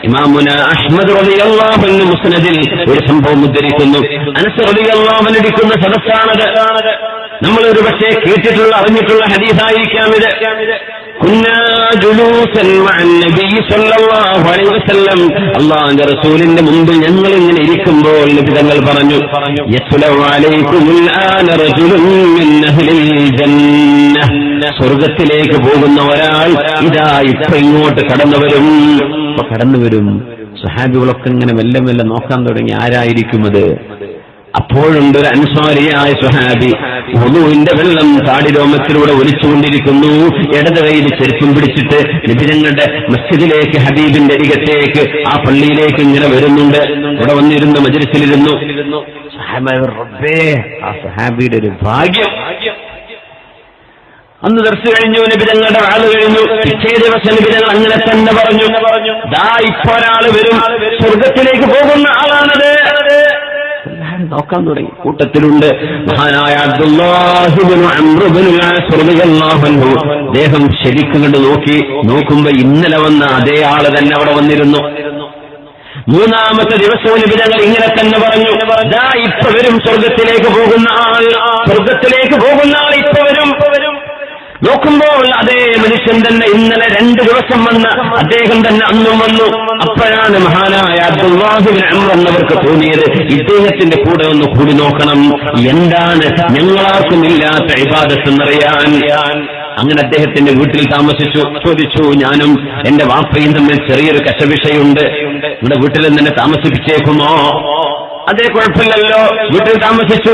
ഇമാമുന അഹ്മദ് റളിയല്ലാഹു അൻഹു മുസ്നദിൽ ഒരു സംഭവം ഉദ്ധരിക്കുന്നു. അനസ് റളിയല്ലാഹു അൻഹു ഇരിക്കുന്ന സദസ്സാണത്. നമ്മൾ ഒരു പക്ഷേ കേട്ടിട്ടുള്ള അറിഞ്ഞിട്ടുള്ള ഹദീസായിരിക്കാം ഇത്. കുന്നാ ജുലൂസൻ മഅൻ നബി സല്ലല്ലാഹു അലൈഹി വസല്ലം, അല്ലാഹുവിന്റെ റസൂലിന്റെ മുമ്പിൽ ഞങ്ങൾ ഇങ്ങനെ ഇരിക്കുമ്പോൾ നബി തങ്ങൾ പറഞ്ഞു, യസ്ലു അലൈക്കുമുൽ ആന റജുലുൻ മിൻ അഹ്ലിൽ ജന്നഹ്, സ്വർഗ്ഗത്തിലേക്ക് പോകുന്ന ഒരാൾ ഇതാ ഇപ്പൊ ഇങ്ങോട്ട് കടന്നു വരും. സ്വഹാബികളൊക്കെ ഇങ്ങനെ മെല്ലെ മെല്ലെ നോക്കാൻ തുടങ്ങി, ആരായിരിക്കുമത്? അപ്പോഴുണ്ട് ഒരു അൻസാരിയായ സ്വഹാബി, വുളൂഇന്റെ വെള്ളം താടിരോമത്തിലൂടെ ഒലിച്ചുകൊണ്ടിരിക്കുന്നു. ഇടത് കൈയിൽ ചെരുപ്പും പിടിച്ചിട്ട് നബിതങ്ങളുടെ മസ്ജിദിലേക്ക്, ഹബീബിന്റെ അരികത്തേക്ക്, ആ പള്ളിയിലേക്ക് ഇങ്ങനെ വരുന്നുണ്ട്. ഇവിടെ വന്നിരുന്ന് മജ്‌ലിസിലിരുന്നു. റബ്ബേ, ആ സ്വഹാബിയുടെ ഒരു ഭാഗ്യം. അന്ന് ദർസ് കഴിഞ്ഞു, നബിതങ്ങളുടെ ആള് കഴിഞ്ഞു. പിറ്റേ ദിവസം നബിതങ്ങൾ അങ്ങനെ തന്നെ പറഞ്ഞു, ദാ ഇപ്പൊ ഒരാള് വരും, സ്വർഗത്തിലേക്ക് പോകുന്ന ആളാണത്. നോക്കാൻ തുടങ്ങി. കൂട്ടത്തിലുണ്ട് മഹാനായ അബ്ദുല്ലാഹി ഇബ്നു അംർ ഇബ്നുൽ ആസ് റളിയല്ലാഹു അൻഹു. അദ്ദേഹം ശരിക്കും കണ്ട് നോക്കുമ്പോ ഇന്നലെ വന്ന അതേ ആള് തന്നെ അവിടെ വന്നിരുന്നു. മൂന്നാമത്തെ ദിവസവും നബിതങ്ങൾ ഇങ്ങനെ തന്നെ പറഞ്ഞു, ദാ ഇപ്പൊ വരും, സ്വർഗത്തിലേക്ക് പോകുന്ന ആൾ ഇപ്പൊ വരും. നോക്കുമ്പോൾ അതേ മനുഷ്യൻ തന്നെ ഇന്നലെ 2 ദിവസം വന്ന അദ്ദേഹം തന്നെ അന്നും വന്നു. അപ്പോഴാണ് മഹാനായ അബ്ദുല്ലാഹി ഇബ്നു അംർ എന്നവർക്ക് തോന്നിയത്, ഇദ്ദേഹത്തിന്റെ കൂടെ ഒന്ന് കൂടി നോക്കണം, എന്താണ് ഞങ്ങളാർക്കും ഇല്ലാത്ത ഇബാദത്ത് എന്നറിയാൻ. അങ്ങനെ അദ്ദേഹത്തിന്റെ വീട്ടിൽ താമസിച്ചു. ചോദിച്ചു, ഞാനും എന്റെ വാപ്പയും തമ്മിൽ ചെറിയൊരു കശവിഷയുണ്ട്, ഇവിടെ വീട്ടിൽ തന്നെ താമസിപ്പിച്ചേക്കുമോ? അതേ, കുഴപ്പമില്ലല്ലോ. വീട്ടിൽ താമസിച്ചു.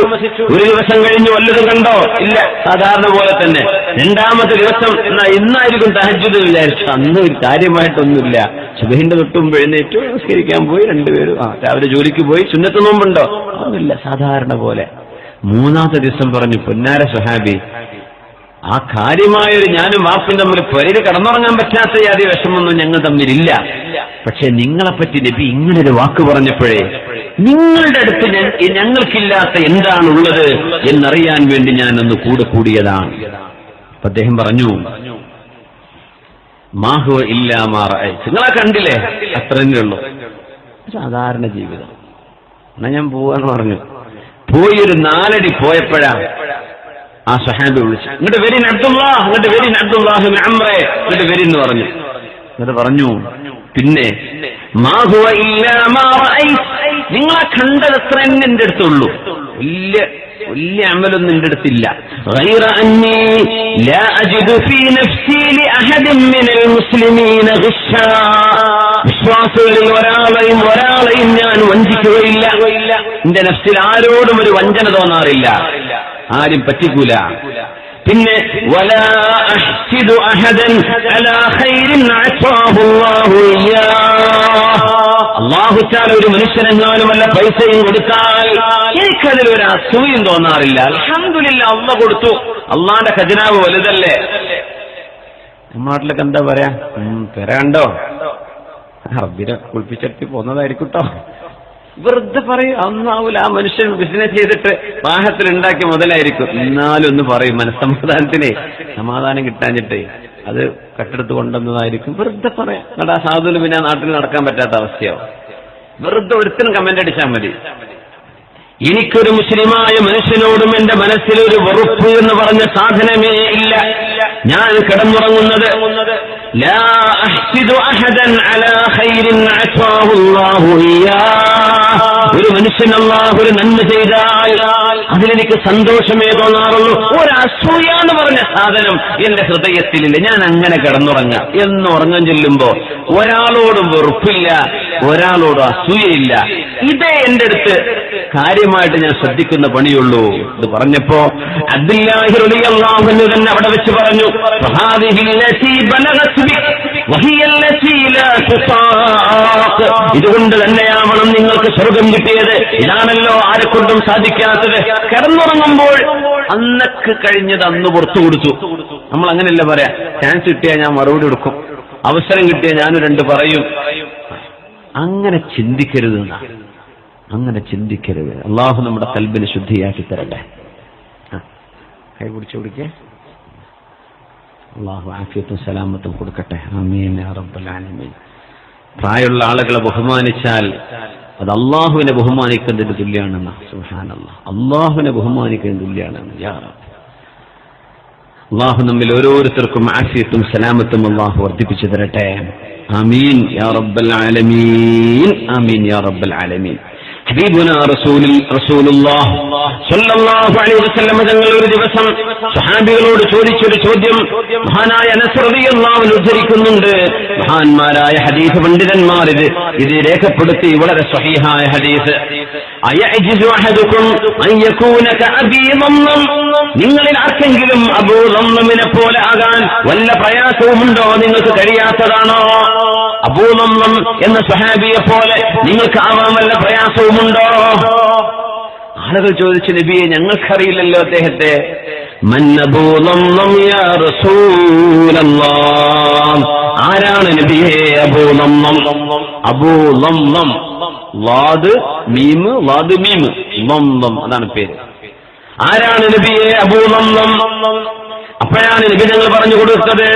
ഒരു ദിവസം കഴിഞ്ഞു, വല്ലതും കണ്ടോ? ഇല്ല, സാധാരണ പോലെ തന്നെ. 2ാമത്തെ ദിവസം ഇന്നായിരിക്കും തഹജ്ജുദ് വിചാരിച്ചു. അന്ന് ഒരു കാര്യമായിട്ടൊന്നുമില്ല. സുബഹിന്റെ തൊട്ടും എഴുന്നേറ്റു, നമസ്കരിക്കാൻ പോയി, 2 പേരും രാവിലെ ജോലിക്ക് പോയി. സുന്നത്ത് നോമ്പുണ്ടോ? ഒന്നുമില്ല, സാധാരണ പോലെ. 3ാമത്തെ ദിവസം പറഞ്ഞു, പൊന്നാര സ്വഹാബി, ആ കാര്യമായൊരു ഞാനും വാപ്പും തമ്മിൽ പുരയിൽ കടന്നുറങ്ങാൻ പറ്റാത്ത യാതൊരു വിഷമൊന്നും ഞങ്ങൾ തമ്മിലില്ല. പക്ഷെ നിങ്ങളെപ്പറ്റി നബി ഇങ്ങനൊരു വാക്ക് പറഞ്ഞപ്പോഴേ, നിങ്ങളുടെ അടുത്ത് ഞങ്ങൾക്കില്ലാത്ത എന്താണുള്ളത് എന്നറിയാൻ വേണ്ടി ഞാൻ ഒന്ന് കൂടിയതാണ്. അപ്പൊ അദ്ദേഹം പറഞ്ഞു, മാഹുവ ഇല്ലാ മാ റഅയ്ത, നിങ്ങളെ കണ്ടില്ലേ, അത്രയേ ഉള്ളൂ, സാധാരണ ജീവിതം. എന്നാ ഞാൻ പോവാന്ന് പറഞ്ഞു. പോയി ഒരു 4 അടി പോയപ്പോഴാ ആ സ്വഹാബി വിളിച്ചു, ഇങ്ങോട്ട് വരിൻ അബ്ദുല്ലാഹ്, ഇബ്നു അംറേ, ഇങ്ങോട്ട് വരിൻ എന്ന് പറഞ്ഞു. എന്നിട്ട് പറഞ്ഞു, പിന്നെ മാ ഹുവ ഇല്ലാ മാ റഅയ്ത, നിങ്ങളെ കണ്ടതത്ര എന്റെ അടുത്തുള്ളൂ, വലിയ അമലൊന്നും എന്റെ അടുത്തില്ല. ഗൈറ അന്നീ ലാ അജിദു ഫീ നഫ്സി ലിഅഹദിൻ മിനൽ മുസ്ലിമീന ഗിശ്ശാ, വിശ്വാസികളിൽ ഒരാളെയും ഞാൻ വഞ്ചിക്കുകയില്ല. എന്റെ നഫ്സിൽ ആരോടും ഒരു വഞ്ചന തോന്നാറില്ല, ആരും പറ്റിക്കൂല. പിന്നെ വലാ അഹ്സിദു അഹദൻ അലാ ഖൈരിൻ അതാഹു അല്ലാഹു ഇയ്യാഹ്, അല്ലാഹു തആല ഒരു മനുഷ്യനെങ്ങാനും വല്ല പൈസയും കൊടുത്താൽ എനിക്കതിലൊരു അസൂയയും തോന്നാറില്ല. അൽഹംദുലില്ലാഹ്, അല്ലാഹ് കൊടുത്തു, അള്ളാന്റെ ഖജനാവ് വലുതല്ലേ. നമ്മുടെ നാട്ടിലൊക്കെ എന്താ പറയാ, തരാണ്ടോ, റബ്ബിനെ കുളിപ്പിച്ചെടുത്തി പോന്നതായിരിക്കട്ടോ, വെറുതെ പറയും. ഒന്നാവൂല, ആ മനുഷ്യൻ ബിസിനസ് ചെയ്തിട്ട് വാഹത്തിൽ ഉണ്ടാക്കിയ മുതലായിരിക്കും. എന്നാലും ഒന്ന് പറയും, മനസ്സമാധാനത്തിനെ, സമാധാനം കിട്ടാഞ്ഞിട്ടേ അത് കട്ടെടുത്ത് കൊണ്ടുവന്നതായിരിക്കും. വെറുതെ പറയാം. എന്നിട്ട് ആ സാധുവിന് പിന്നെ നാട്ടിൽ നടക്കാൻ പറ്റാത്ത അവസ്ഥയാവും. വെറുതെ ഒരുത്തിനും കമന്റ് അടിച്ചാൽ മതി. എനിക്കൊരു മുസ്ലിമായ മനുഷ്യനോടും എന്റെ മനസ്സിലൊരു വെറുപ്പ് എന്ന് പറഞ്ഞ സാധനമേ ഇല്ല. ഞാൻ കിടന്നുറങ്ങുന്നത് ലാ അഹ്സിദു അഹദൻ അലാ ഖൈരിൻ അതാഹു അല്ലാഹു ഇയ്യാഹ്, ഒരു മനുഷ്യൻ അല്ലാഹു ഒരു നന്മ ചെയ്താൽ അതിലെനിക്ക് സന്തോഷമേ തോന്നാറുള്ളൂ. ഒരു അസൂയ എന്ന് പറഞ്ഞ സാധനം എന്റെ ഹൃദയത്തിലില്ല. ഞാൻ അങ്ങനെ കിടന്നുറങ്ങാം. എന്ന് ഉറങ്ങാൻ ചെല്ലുമ്പോ ഒരാളോടും വെറുപ്പില്ല, ഒരാളോടും അസൂയയില്ല. ഇതേ എന്റെ അടുത്ത് കാര്യമായിട്ട് ഞാൻ ശ്രദ്ധിക്കുന്ന പണിയുള്ളൂ. ഇത് പറഞ്ഞപ്പോ അബ്ദുല്ലാഹി റളിയല്ലാഹു അൻഹു തന്നെ അവിടെ വെച്ച് പറഞ്ഞു, ഇതുകൊണ്ട് തന്നെയാവണം നിങ്ങൾക്ക് സ്വർഗം കിട്ടിയത്. ഇതാണല്ലോ ആരെക്കൊണ്ടും സാധിക്കാത്തത്. കിടന്നുറങ്ങുമ്പോൾ അന്നൊക്കെ കഴിഞ്ഞത് അന്ന് പുറത്തു കൊടുത്തു. നമ്മൾ അങ്ങനെയല്ല പറയാ, ചാൻസ് കിട്ടിയാൽ ഞാൻ മറുപടി കൊടുക്കും, അവസരം കിട്ടിയാൽ ഞാനും 2 പറയും. അങ്ങനെ ചിന്തിക്കരുത്, അങ്ങനെ ചിന്തിക്കരുത്. അള്ളാഹു നമ്മുടെ ഖൽബിനെ ശുദ്ധിയാക്കി തരട്ടെ. കൈ പിടിച്ചു കൊടുക്കേ. അള്ളാഹു ആഫിയത്തും സലാമത്തും കൊടുക്കട്ടെ. ആമീൻ യാ റബ്ബൽ ആലമീൻ. പ്രായമുള്ള ആളുകളെ ബഹുമാനിച്ചാൽ അത് അള്ളാഹുവിനെ ബഹുമാനിക്കുന്നതിന് തുല്യാണെന്ന്. സുബ്ഹാനല്ലാഹ്, അള്ളാഹുവിനെ ബഹുമാനിക്കുന്നതിന് തുല്യാണെന്ന്. യാ റബ്ബ്, അള്ളാഹു നമ്മിൽ ഓരോരുത്തർക്കും ആഫിയത്തും സലാമത്തും അള്ളാഹു വർദ്ധിപ്പിച്ചു തരട്ടെ. ആമീൻ യാ റബ്ബൽ ആലമീൻ, ആമീൻ യാ റബ്ബൽ ആലമീൻ. ഹബീബുനാ റസൂലുള്ളാഹി സ്വല്ലല്ലാഹു അലൈഹി വസല്ലം തങ്ങൾ ഒരു ദിവസം സ്വഹാബികളോട് ചോദിച്ചൊരു ചോദ്യം മഹാനായ അനസ് റളിയല്ലാഹു അൻഹു ഉദ്ധരിക്കുന്നുണ്ട്. മഹാന്മാരായ ഹദീസ് പണ്ഡിതന്മാർ ഇത് രേഖപ്പെടുത്തി. വളരെ സ്വഹീഹായ ഹദീസ്. അയഅജിസു അഹദുകും അൻ യകൂന കഅബീ ദംനം, നിങ്ങളിൽ ആർക്കെങ്കിലും അബൂ ദംനമിനെ പോലെ ആകാൻ വല്ല പ്രയാസവുമുണ്ടോ? നിങ്ങൾക്ക് കഴിയാത്തതാണോ? അബൂ ദംനം എന്ന സ്വഹാബിയെ പോലെ നിങ്ങൾക്ക് ആവാൻ വല്ല പ്രയാസവുമുണ്ടോ? ആളുകൾ ചോദിച്ചു, നബിയെ ഞങ്ങൾക്കറിയില്ലല്ലോ അദ്ദേഹത്തെ. മൻ അബൂ ദംനം യാ റസൂലല്ലാഹ്, ആരാണ് നബിയെ അബൂ ദംനം? അബൂ ദംനം, ലാദ് മീമ് ലാദ് മീമ് ദംനം, അതാണ് പേര്. ആരാണ് നബിയെ അബൂ ദംനം? അപ്പോഴാണ് നബി ഞങ്ങൾ പറഞ്ഞു കൊടുത്തത്,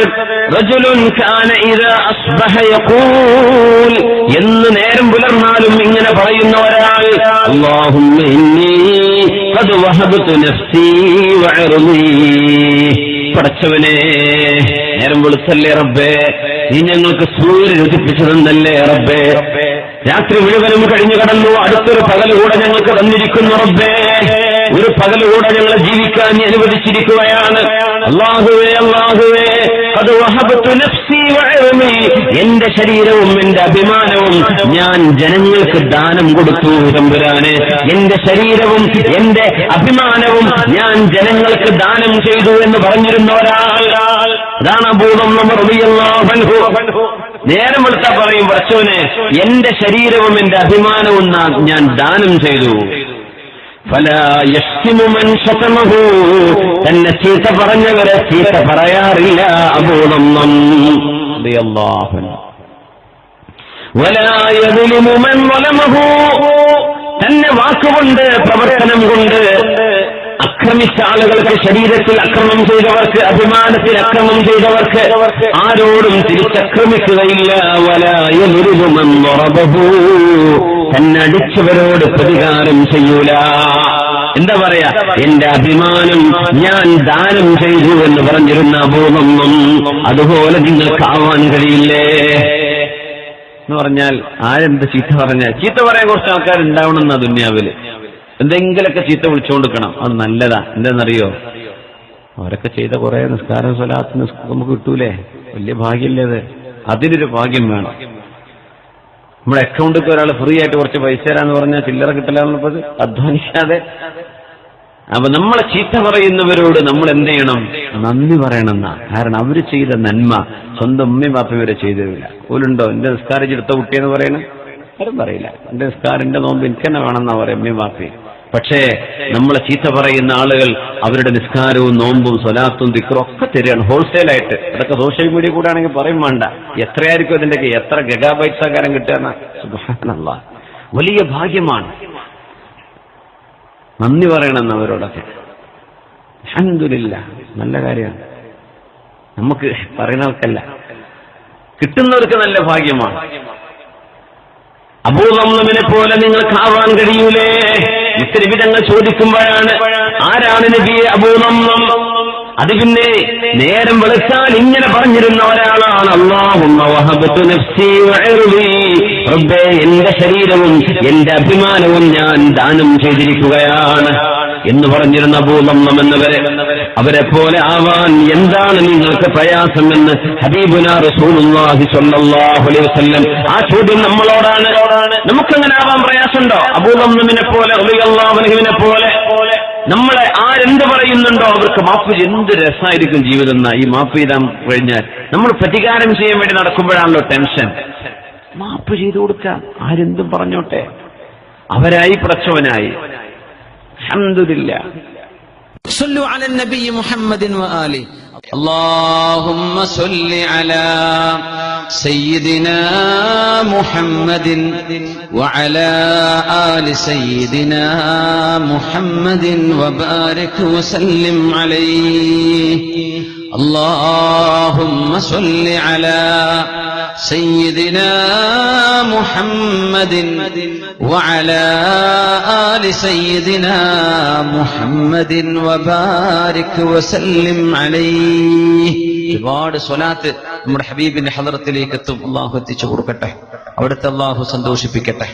റജുലുൻ കാന ഇദാ അസ്ബഹ യഖൂൽ, എന്ന് നേരം പുലർന്നാലും ഇങ്ങനെ പറയുന്ന ഒരാൾ, അല്ലാഹുമ്മ ഇന്നി ഖദ് വഹബതു നഫ്സി വഅർളി, പടച്ചവനെ നേരം വെളുത്തല്ലേ റബ്ബേ, നീ ഞങ്ങൾക്ക് സൂര്യൻ ഉദിപ്പിച്ചു തന്നല്ലേ റബ്ബേ, രാത്രി മുഴുവനും കഴിഞ്ഞു കടന്നു, അടുത്തൊരു പകലുകൂടെ ഞങ്ങൾക്ക് തന്നിരിക്കുന്നു റബ്ബേ, ഒരു പകലുകൂടെ ഞങ്ങളെ ജീവിക്കാൻ നീ അനുവദിച്ചിരിക്കുകയാണ്. അല്ലാഹുവേ അല്ലാഹുവേ, ഖദ് വഹബതു നഫ്സി വഅർളി, എന്റെ ശരീരവും എന്റെ അഭിമാനവും ഞാൻ ജനങ്ങൾക്ക് ദാനം കൊടുത്തു തമ്പുരാനെ, എന്റെ ശരീരവും എന്റെ അഭിമാനവും ഞാൻ ജനങ്ങൾക്ക് ദാനം ചെയ്തു എന്ന് പറഞ്ഞിരുന്ന ഒരാൾ, അതാണ് അബൂ ദംനം റളിയല്ലാഹു അൻഹു. നേരം വെളുത്താ പറയും, പടച്ചവനെ എന്റെ ശരീരവും എന്റെ അഭിമാനവും ഞാൻ ദാനം ചെയ്തു. ഫലാ യശ്തിമു മൻ ശതമഹു, തന്നെ ചീത്ത പറഞ്ഞവരെ ചീത്ത പറയാറില്ല അബൂ ദംനം റളിയല്ലാഹു അൻഹു. വലാ യദ്ലിമു മൻ വലമഹു, തന്നെ വാക്കുകൊണ്ട് പ്രവർത്തനം കൊണ്ട് അക്രമിച്ച ആളുകൾക്ക്, ശരീരത്തിൽ അക്രമം ചെയ്തവർക്ക്, അഭിമാനത്തിൽ അക്രമം ചെയ്തവർക്ക് ആരോടും തിരിച്ചക്രമിക്കുകയില്ല. വലാ യദ്ലിമു മൻ ദറബഹു, തന്നെ അടിച്ചവരോട് പ്രതികാരം ചെയ്യൂല. എന്താ പറയാ, എന്റെ അഭിമാനം ഞാൻ ദാനം ചെയ്തു എന്ന് പറഞ്ഞിരുന്ന അബൂ ദംനം, അതുപോലെ നിങ്ങൾക്കാവാൻ കഴിയില്ലേ എന്ന് പറഞ്ഞാൽ, ആരെന്ത് ചീത്ത പറഞ്ഞാൽ, ചീത്ത പറയാൻ കുറച്ച് ആൾക്കാരുണ്ടാവണമെന്നാ ദുന്യാവില്. എന്തെങ്കിലൊക്കെ ചീത്ത വിളിച്ചുകൊണ്ടിരിക്കണം, അത് നല്ലതാ. എന്താണെന്നറിയോ, അവരൊക്കെ ചെയ്ത കുറെ നിസ്കാരം സ്വലാത്ത് നമുക്ക് കിട്ടൂലേ, വലിയ ഭാഗ്യമില്ലേ അത്? അതിനൊരു ഭാഗ്യം വേണം. നമ്മുടെ അക്കൗണ്ടിൽ ഒരാൾ ഫ്രീ ആയിട്ട് കുറച്ച് പൈസ തരാന്ന് പറഞ്ഞാൽ ചില്ലറ കിട്ടില്ല, അധ്വാനിക്കാതെ. അപ്പൊ നമ്മളെ ചീത്ത പറയുന്നവരോട് നമ്മൾ എന്ത് ചെയ്യണം? നന്ദി പറയണമെന്നാ. കാരണം അവര് ചെയ്ത നന്മ സ്വന്തം ഉമ്മയും ബാപ്പയും വരെ ചെയ്തിട്ടില്ല. പോലുണ്ടോ എന്റെ നിസ്കാരം എടുത്ത കുട്ടിയെന്ന് പറയണ? ആരും പറയില്ല. എന്റെ നിസ്കാരം എന്റെ നോമ്പ് എനിക്ക് തന്നെ വേണമെന്നാ പറയാം ഉമ്മയും ബാപ്പയും. പക്ഷേ നമ്മളെ ചീത്ത പറയുന്ന ആളുകൾ അവരുടെ നിസ്കാരവും നോമ്പും സ്വലാത്തും ദിക്റും ഒക്കെ തരികയാണ് ഹോൾസെയിലായിട്ട്. അതൊക്കെ സോഷ്യൽ മീഡിയ കൂടെ ആണെങ്കിൽ പറയും വേണ്ട, എത്രയായിരിക്കും അതിന്റെയൊക്കെ, എത്ര ഗഗാബൈറ്റ്സ് ആകാരം കിട്ടുക. സുബ്ഹാനല്ലാഹ്, വലിയ ഭാഗ്യമാണ്. നന്ദി പറയണമെന്ന് അവരോടൊക്കെ. അൽഹംദുലില്ലാഹ്, നല്ല കാര്യമാണ്. നമുക്ക് പറയുന്നവർക്കല്ല, കിട്ടുന്നവർക്ക് നല്ല ഭാഗ്യമാണ്. അബൂ ദംനമിനെ പോലെ നിങ്ങൾക്കാവാൻ കഴിയൂലേ? വിവിധങ്ങൾ ചോദിക്കുമ്പോഴാണ് ആരാണ് നബിയെ അബൂ ദംനം? അത് പിന്നെ നേരം വെളുത്താൽ ഇങ്ങനെ പറഞ്ഞിരുന്ന ഒരാളാണ്, അല്ലാഹുമ്മ വഹബതു നഫ്സി വഅർളി, റബ്ബേ എന്റെ ശരീരവും എന്റെ അഭിമാനവും ഞാൻ ദാനം ചെയ്തിരിക്കുകയാണ് എന്ന് പറഞ്ഞിരുന്ന അബൂ ദംനം എന്നവരെ, അവരെ പോലെ ആവാൻ എന്താണ് നിങ്ങൾക്ക് പ്രയാസമെന്ന് ഹബീബുനാ റസൂലുള്ളാഹി സ്വല്ലല്ലാഹു അലൈഹി വസല്ലം ആ ചോദ്യം നമ്മളോടാണ്. നമുക്കങ്ങനെ ആവാൻ പ്രയാസമുണ്ടോ? അബൂ ദംനമിനെ പോലെ, റളിയല്ലാഹു അൻഹുവിനെ പോലെ നമ്മളെ ആരെന്ത് പറയുന്നുണ്ടോ അവർക്ക് മാപ്പ്. എന്ത് രസമായിരിക്കും ജീവിതം എന്നാ ഈ മാപ്പ് ചെയ്താൻ കഴിഞ്ഞാൽ. നമ്മൾ പ്രതികാരം ചെയ്യാൻ വേണ്ടി നടക്കുമ്പോഴാണല്ലോ ടെൻഷൻ. മാപ്പ് ചെയ്തു കൊടുക്കാം, ആരെന്തും പറഞ്ഞോട്ടെ, അവരായി പ്രച്ചവനായി. അൽഹംദുലില്ലാഹ്. صلوا على النبي محمد وآله. اللهم صل على سيدنا محمد وعلى آل سيدنا محمد وبارك وسلم عليه. اللهم صل على سيدنا محمد وعلى آل سيدنا محمد وبارك وسلم عليه. ഒരുപാട് സ്വലാത്ത് നമ്മുടെ ഹബീബിന്റെ ഹദറത്തിലേക്ക് എത്തും. അല്ലാഹു എത്തിച്ചു കൊടുക്കട്ടെ, അവിടുത്തെ അല്ലാഹു സന്തോഷിപ്പിക്കട്ടെ.